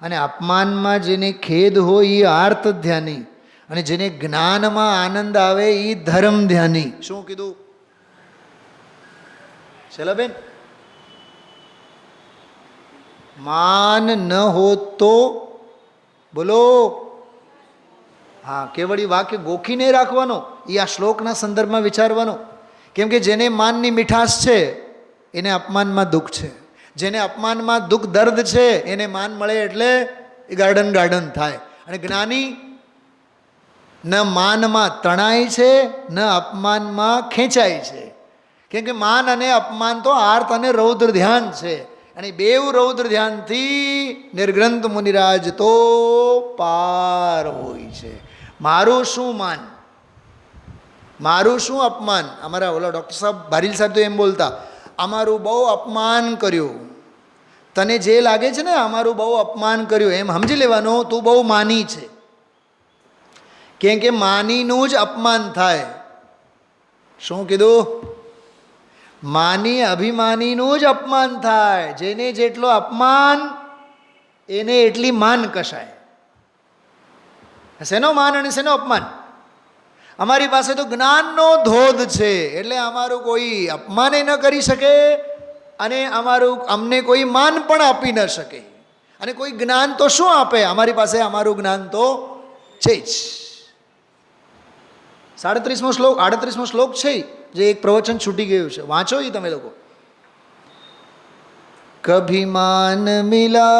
અને અપમાનમાં જેને ખેદ હોય એ આર્ત ધ્યાની, અને જેને જ્ઞાનમાં આનંદ આવે એ ધર્મ ધ્યાની. શું કીધું શૈલાબેન? માન ન હોત તો બોલો. હા, કેવળ એ વાક્ય ગોખી નહીં રાખવાનો, એ આ શ્લોકના સંદર્ભમાં વિચારવાનો. કેમ કે જેને માનની મીઠાશ છે એને અપમાનમાં દુઃખ છે, જેને અપમાનમાં દુઃખ દર્દ છે એને માન મળે એટલે એ ગાર્ડન થાય. અને જ્ઞાની ન માનમાં તણાય છે, ન અપમાનમાં ખેંચાય છે. કેમ કે માન અને અપમાન તો આર્ત અને રૌદ્ર ધ્યાન છે, અને બેવ રૌદ્ર ધ્યાનથી નિર્ગ્રંથ મુનિરાજ તો પાર હોય છે. મારું શું માન, મારું શું અપમાન? અમારા ઓલા ડૉક્ટર સાહેબ ભારીલ સાહેબ તો એમ બોલતા, અમારું બહુ અપમાન કર્યું. તને જે લાગે છે ને અમારું બહુ અપમાન કર્યું, એમ સમજી લેવાનું તું બહુ માની છે. કેમ કે માનીનું જ અપમાન થાય. શું કીધું? માની અભિમાનીનું જ અપમાન થાય. જેને જેટલો અપમાન એને એટલી માન કશાય. શેનો માન અને શેનો અપમાન? અમારી પાસે તો જ્ઞાનનો ધોધ છે, એટલે અમારું કોઈ અપમાન ન કરી શકે, અને અમને કોઈ માન પણ આપી ન શકે. અને કોઈ જ્ઞાન તો શું આપે? અમારી પાસે અમારું જ્ઞાન તો છે જ. 38મો શ્લોક છે, જે એક પ્રવચન છૂટી ગયું છે, વાંચો એ તમે લોકો. કભી માન મિલા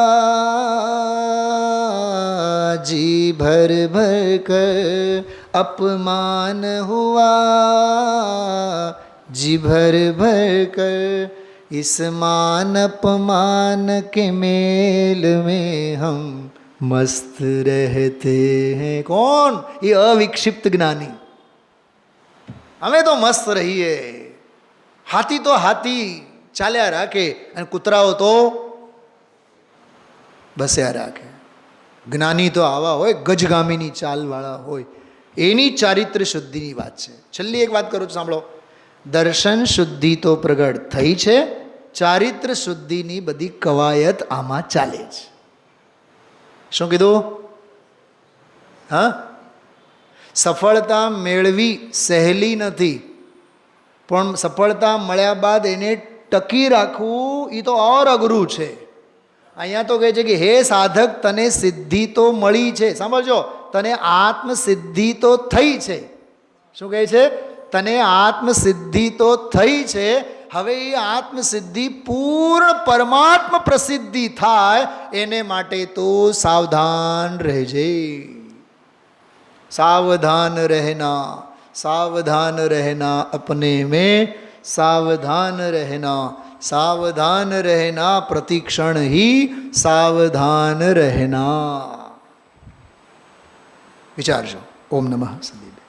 જી ભર ભર કર, अपमान हुआ जी भर भर कर, इस मान अपमान के मेल में हम मस्त रहते हैं. कौन? ये अविक्षिप्त ज्ञानी. અમે તો મસ્ત રહીએ. હાથી તો હાથી ચાલ્યા રાખે, અને કૂતરાઓ તો બસ્યા રાખે. જ્ઞાની તો આવા હોય, ગજગામીની ચાલવાળા હોય. એની ચારિત્ર શુદ્ધિની વાત છે. છેલ્લી એક વાત કરું છું, સાંભળો. દર્શન શુદ્ધિ તો પ્રગટ થઈ છે, ચારિત્ર શુદ્ધિની બધી કવાયત આમાં ચાલે છે. શું કીધું? હા, સફળતા મેળવી સહેલી નથી, પણ સફળતા મળ્યા બાદ એને ટકી રાખવું એ તો ઓર અઘરું છે. અહીંયા તો કહે છે કે હે સાધક, તને સિદ્ધિ તો મળી છે. સાંભળજો, તને આત્મસિદ્ધિ તો થઈ છે. શું કહે છે? તને આત્મસિદ્ધિ તો થઈ છે. હવે એ આત્મસિદ્ધિ પૂર્ણ પરમાત્મ પ્રસિદ્ધિ થાય એને માટે તો સાવધાન રહેજે. सावधान रहना, सावधान रहना अपने में, सावधान रहना, सावधान रहना प्रतिक्षण ही सावधान रहना. विचारजो. ओम नमः संदीप.